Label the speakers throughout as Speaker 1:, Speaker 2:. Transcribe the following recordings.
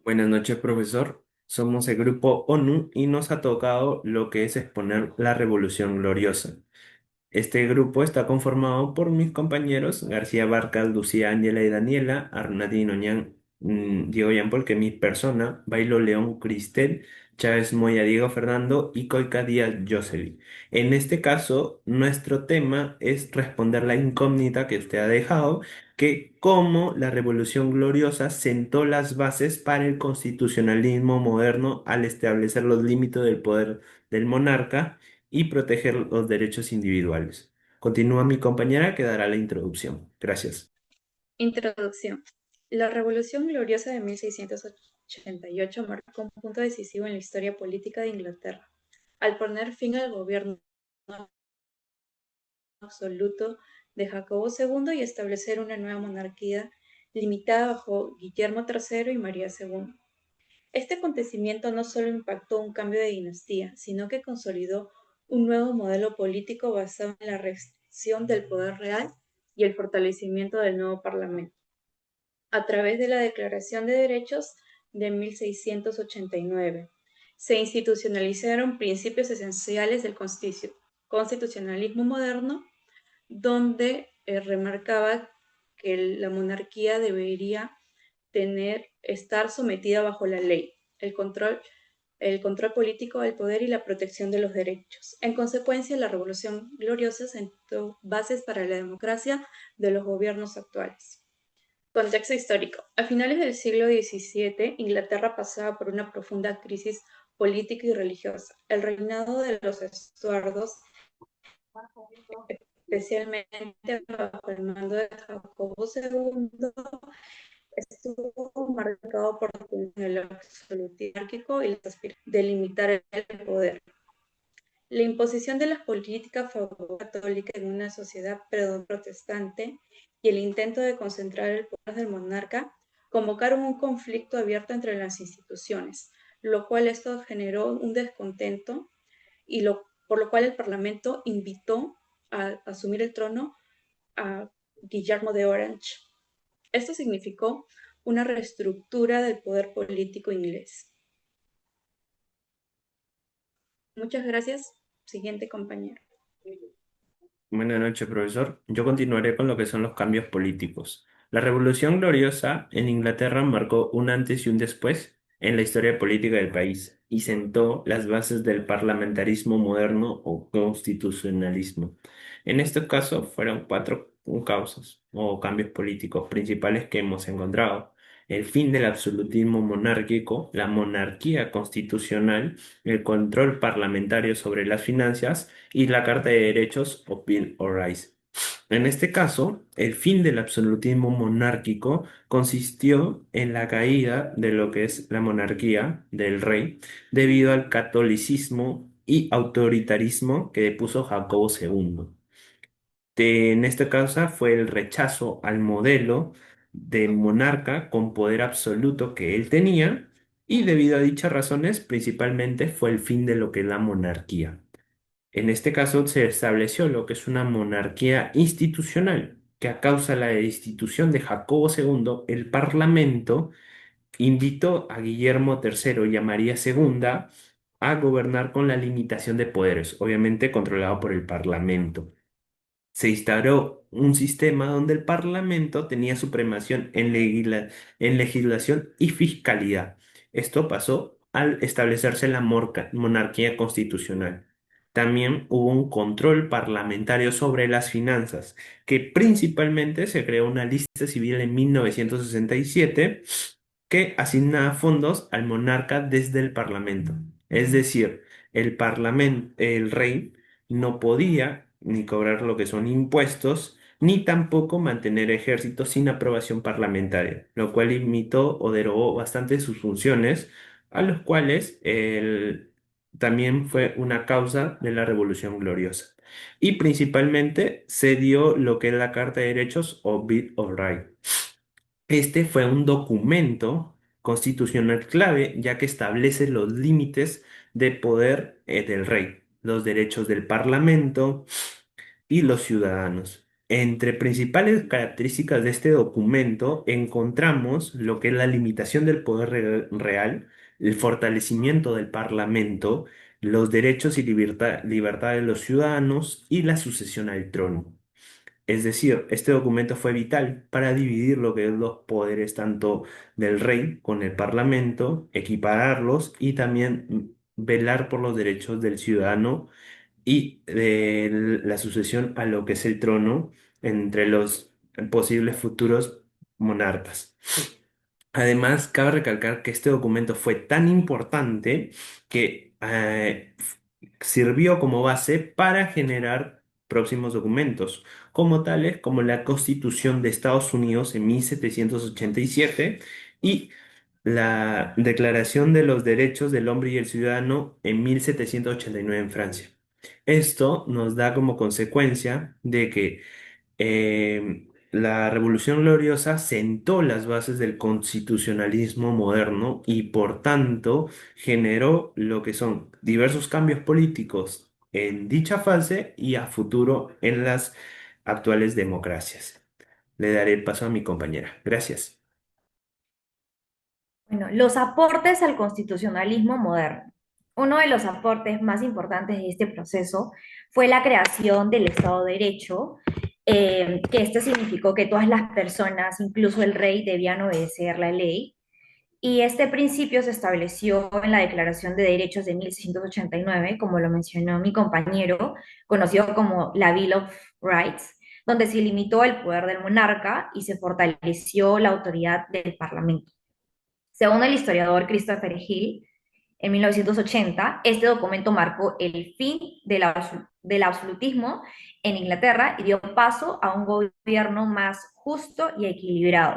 Speaker 1: Buenas noches, profesor. Somos el grupo ONU y nos ha tocado lo que es exponer la Revolución Gloriosa. Este grupo está conformado por mis compañeros García Barcas, Lucía Ángela y Daniela, Arnaldino Oñán, Diego Yampol, que es mi persona, Bailo León Cristel, Chávez Moya Diego Fernando y Coica Díaz Jocelyn. En este caso, nuestro tema es responder la incógnita que usted ha dejado, que cómo la Revolución Gloriosa sentó las bases para el constitucionalismo moderno al establecer los límites del poder del monarca y proteger los derechos individuales. Continúa mi compañera que dará la introducción. Gracias.
Speaker 2: Introducción. La Revolución Gloriosa de 1688 marcó un punto decisivo en la historia política de Inglaterra, al poner fin al gobierno absoluto de Jacobo II y establecer una nueva monarquía limitada bajo Guillermo III y María II. Este acontecimiento no solo impactó un cambio de dinastía, sino que consolidó un nuevo modelo político basado en la restricción del poder real y el fortalecimiento del nuevo parlamento a través de la Declaración de Derechos de 1689. Se institucionalizaron principios esenciales del constitucionalismo moderno, donde remarcaba que la monarquía debería estar sometida bajo la ley, el control político del poder y la protección de los derechos. En consecuencia, la Revolución Gloriosa sentó bases para la democracia de los gobiernos actuales. Contexto histórico. A finales del siglo XVII, Inglaterra pasaba por una profunda crisis política y religiosa. El reinado de los Estuardos, especialmente bajo el mando de Jacobo II, estuvo marcado por el absolutismo monárquico y las aspiraciones de limitar el poder. La imposición de las políticas católicas en una sociedad protestante y el intento de concentrar el poder del monarca convocaron un conflicto abierto entre las instituciones, lo cual esto generó un descontento por lo cual el Parlamento invitó a asumir el trono a Guillermo de Orange. Esto significó una reestructura del poder político inglés. Muchas gracias. Siguiente compañero.
Speaker 1: Buenas noches, profesor. Yo continuaré con lo que son los cambios políticos. La Revolución Gloriosa en Inglaterra marcó un antes y un después en la historia política del país y sentó las bases del parlamentarismo moderno o constitucionalismo. En este caso fueron cuatro causas o cambios políticos principales que hemos encontrado: el fin del absolutismo monárquico, la monarquía constitucional, el control parlamentario sobre las finanzas y la Carta de Derechos o Bill of Rights. En este caso, el fin del absolutismo monárquico consistió en la caída de lo que es la monarquía del rey debido al catolicismo y autoritarismo que depuso Jacobo II. En esta causa fue el rechazo al modelo de monarca con poder absoluto que él tenía, y debido a dichas razones principalmente fue el fin de lo que es la monarquía. En este caso se estableció lo que es una monarquía institucional, que a causa de la destitución de Jacobo II, el Parlamento invitó a Guillermo III y a María II a gobernar con la limitación de poderes, obviamente controlado por el Parlamento. Se instauró un sistema donde el Parlamento tenía supremación en legislación y fiscalidad. Esto pasó al establecerse la monarquía constitucional. También hubo un control parlamentario sobre las finanzas, que principalmente se creó una lista civil en 1967 que asignaba fondos al monarca desde el Parlamento. Es decir, el rey no podía ni cobrar lo que son impuestos, ni tampoco mantener ejércitos sin aprobación parlamentaria, lo cual limitó o derogó bastante sus funciones, a los cuales también fue una causa de la Revolución Gloriosa. Y principalmente se dio lo que es la Carta de Derechos o Bill of Rights. Este fue un documento constitucional clave, ya que establece los límites de poder del rey, los derechos del parlamento y los ciudadanos. Entre principales características de este documento encontramos lo que es la limitación del poder real, el fortalecimiento del Parlamento, los derechos y libertad de los ciudadanos y la sucesión al trono. Es decir, este documento fue vital para dividir lo que es los poderes tanto del rey con el parlamento, equipararlos y también velar por los derechos del ciudadano y de la sucesión a lo que es el trono entre los posibles futuros monarcas. Además, cabe recalcar que este documento fue tan importante que sirvió como base para generar próximos documentos, como tales como la Constitución de Estados Unidos en 1787 y la Declaración de los Derechos del Hombre y el Ciudadano en 1789 en Francia. Esto nos da como consecuencia de que la Revolución Gloriosa sentó las bases del constitucionalismo moderno y por tanto generó lo que son diversos cambios políticos en dicha fase y a futuro en las actuales democracias. Le daré el paso a mi compañera. Gracias.
Speaker 3: Bueno, los aportes al constitucionalismo moderno. Uno de los aportes más importantes de este proceso fue la creación del Estado de Derecho, que esto significó que todas las personas, incluso el rey, debían obedecer la ley. Y este principio se estableció en la Declaración de Derechos de 1689, como lo mencionó mi compañero, conocido como la Bill of Rights, donde se limitó el poder del monarca y se fortaleció la autoridad del Parlamento. Según el historiador Christopher Hill, en 1980, este documento marcó el fin del absolutismo en Inglaterra y dio paso a un gobierno más justo y equilibrado.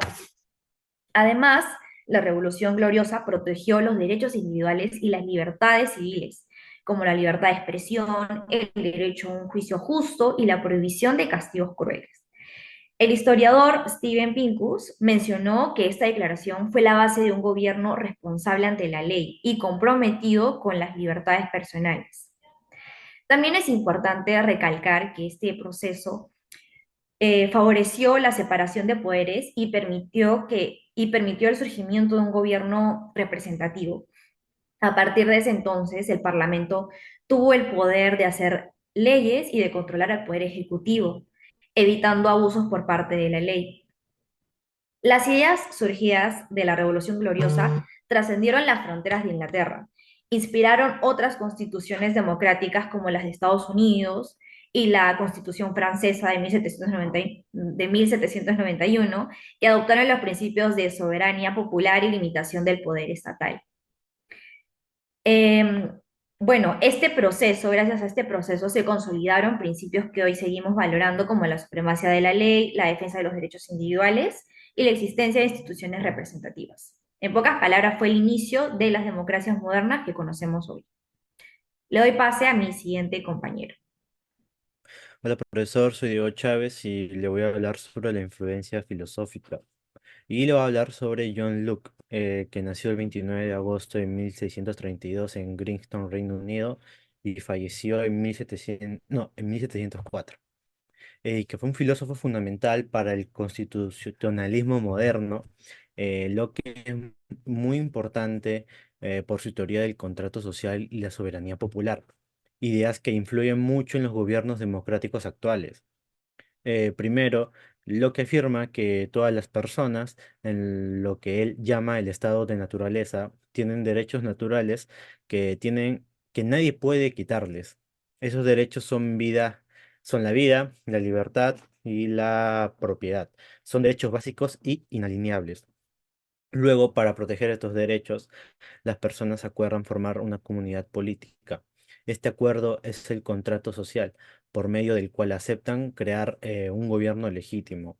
Speaker 3: Además, la Revolución Gloriosa protegió los derechos individuales y las libertades civiles, como la libertad de expresión, el derecho a un juicio justo y la prohibición de castigos crueles. El historiador Steven Pincus mencionó que esta declaración fue la base de un gobierno responsable ante la ley y comprometido con las libertades personales. También es importante recalcar que este proceso favoreció la separación de poderes y permitió el surgimiento de un gobierno representativo. A partir de ese entonces, el Parlamento tuvo el poder de hacer leyes y de controlar al Poder Ejecutivo, evitando abusos por parte de la ley. Las ideas surgidas de la Revolución Gloriosa trascendieron las fronteras de Inglaterra, inspiraron otras constituciones democráticas como las de Estados Unidos y la Constitución francesa de 1791 y adoptaron los principios de soberanía popular y limitación del poder estatal. Eh, bueno, gracias a este proceso, se consolidaron principios que hoy seguimos valorando como la supremacía de la ley, la defensa de los derechos individuales y la existencia de instituciones representativas. En pocas palabras, fue el inicio de las democracias modernas que conocemos hoy. Le doy pase a mi siguiente compañero.
Speaker 4: Hola profesor, soy Diego Chávez y le voy a hablar sobre la influencia filosófica. Y le voy a hablar sobre John Locke, que nació el 29 de agosto de 1632 en Greenwich, Reino Unido, y falleció en 1700, no, en 1704. Y que fue un filósofo fundamental para el constitucionalismo moderno. Locke es muy importante por su teoría del contrato social y la soberanía popular, ideas que influyen mucho en los gobiernos democráticos actuales. Primero, Locke afirma que todas las personas, en lo que él llama el estado de naturaleza, tienen derechos naturales que nadie puede quitarles. Esos derechos son la vida, la libertad y la propiedad. Son derechos básicos y inalienables. Luego, para proteger estos derechos, las personas acuerdan formar una comunidad política. Este acuerdo es el contrato social, por medio del cual aceptan crear un gobierno legítimo.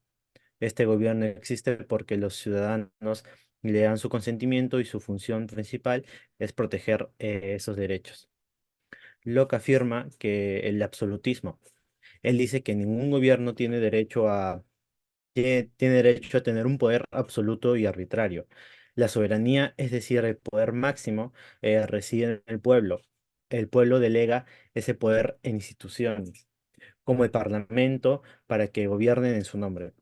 Speaker 4: Este gobierno existe porque los ciudadanos le dan su consentimiento y su función principal es proteger esos derechos. Locke afirma que el absolutismo, él dice que ningún gobierno tiene derecho a tener un poder absoluto y arbitrario. La soberanía, es decir, el poder máximo, reside en el pueblo. El pueblo delega ese poder en instituciones, como el Parlamento para que gobiernen en su nombre.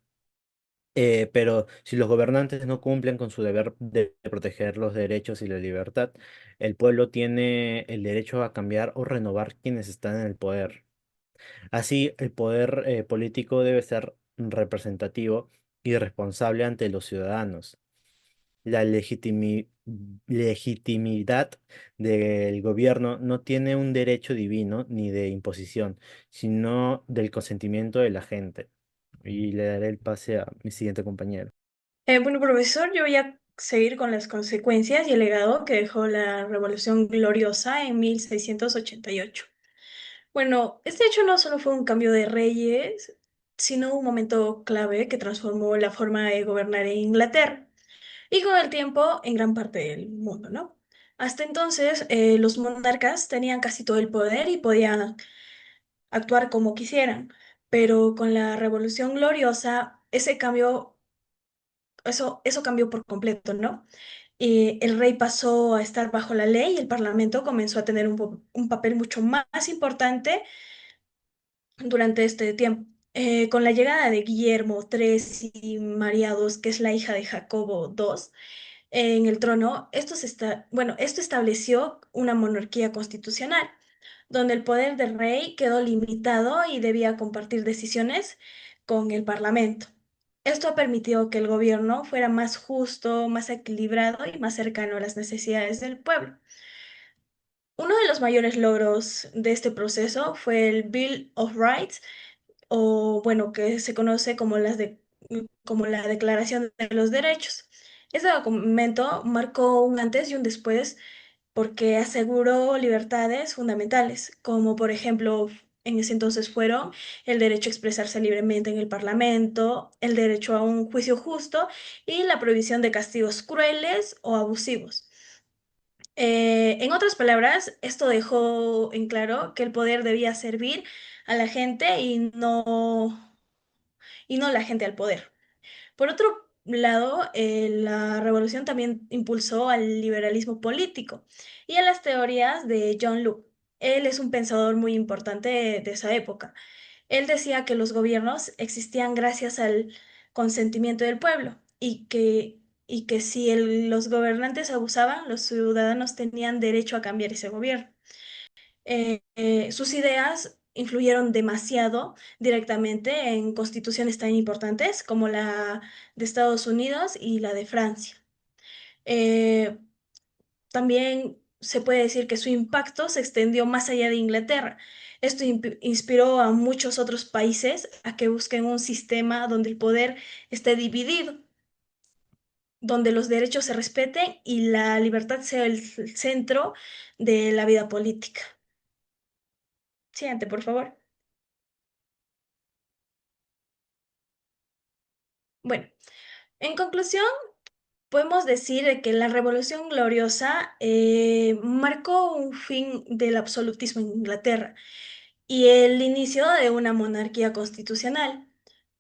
Speaker 4: Pero si los gobernantes no cumplen con su deber de proteger los derechos y la libertad, el pueblo tiene el derecho a cambiar o renovar quienes están en el poder. Así, el poder político debe ser representativo y responsable ante los ciudadanos. La legitimidad del gobierno no tiene un derecho divino ni de imposición, sino del consentimiento de la gente. Y le daré el pase a mi siguiente compañero.
Speaker 2: Bueno, profesor, yo voy a seguir con las consecuencias y el legado que dejó la Revolución Gloriosa en 1688. Bueno, este hecho no solo fue un cambio de reyes, sino un momento clave que transformó la forma de gobernar en Inglaterra y con el tiempo en gran parte del mundo, ¿no? Hasta entonces, los monarcas tenían casi todo el poder y podían actuar como quisieran, pero con la Revolución Gloriosa, eso cambió por completo, ¿no? El rey pasó a estar bajo la ley y el parlamento comenzó a tener un papel mucho más importante durante este tiempo. Con la llegada de Guillermo III y María II, que es la hija de Jacobo II, en el trono, esto estableció una monarquía constitucional, donde el poder del rey quedó limitado y debía compartir decisiones con el parlamento. Esto ha permitido que el gobierno fuera más justo, más equilibrado y más cercano a las necesidades del pueblo. Uno de los mayores logros de este proceso fue el Bill of Rights, o bueno, que se conoce como como la Declaración de los Derechos. Este documento marcó un antes y un después porque aseguró libertades fundamentales, como por ejemplo en ese entonces fueron el derecho a expresarse libremente en el Parlamento, el derecho a un juicio justo y la prohibición de castigos crueles o abusivos. En otras palabras, esto dejó en claro que el poder debía servir a la gente y no la gente al poder. Por otro lado, la revolución también impulsó al liberalismo político y a las teorías de John Locke. Él es un pensador muy importante de esa época. Él decía que los gobiernos existían gracias al consentimiento del pueblo y que si los gobernantes abusaban, los ciudadanos tenían derecho a cambiar ese gobierno. Sus ideas influyeron demasiado directamente en constituciones tan importantes como la de Estados Unidos y la de Francia. Eh, También se puede decir que su impacto se extendió más allá de Inglaterra. Esto inspiró a muchos otros países a que busquen un sistema donde el poder esté dividido, donde los derechos se respeten y la libertad sea el centro de la vida política. Siguiente, por favor. Bueno, en conclusión, podemos decir de que la Revolución Gloriosa marcó un fin del absolutismo en Inglaterra y el inicio de una monarquía constitucional.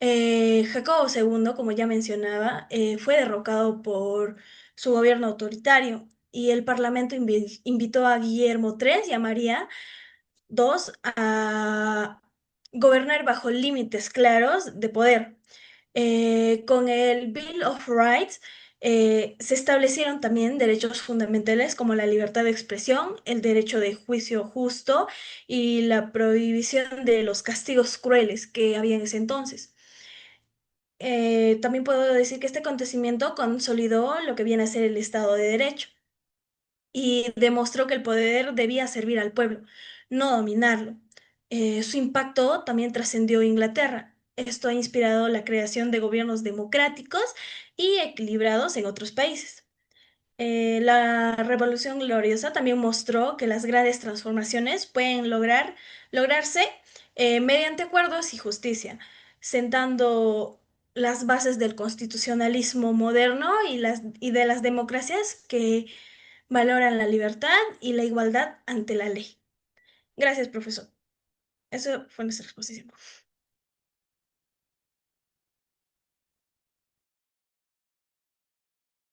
Speaker 2: Jacobo II, como ya mencionaba, fue derrocado por su gobierno autoritario y el Parlamento invitó a Guillermo III y a María II a gobernar bajo límites claros de poder. Con el Bill of Rights se establecieron también derechos fundamentales como la libertad de expresión, el derecho de juicio justo y la prohibición de los castigos crueles que había en ese entonces. También puedo decir que este acontecimiento consolidó lo que viene a ser el Estado de Derecho y demostró que el poder debía servir al pueblo, no dominarlo. Su impacto también trascendió Inglaterra. Esto ha inspirado la creación de gobiernos democráticos y equilibrados en otros países. La Revolución Gloriosa también mostró que las grandes transformaciones pueden lograrse mediante acuerdos y justicia, sentando las bases del constitucionalismo moderno y de las democracias que valoran la libertad y la igualdad ante la ley. Gracias, profesor. Eso fue nuestra exposición.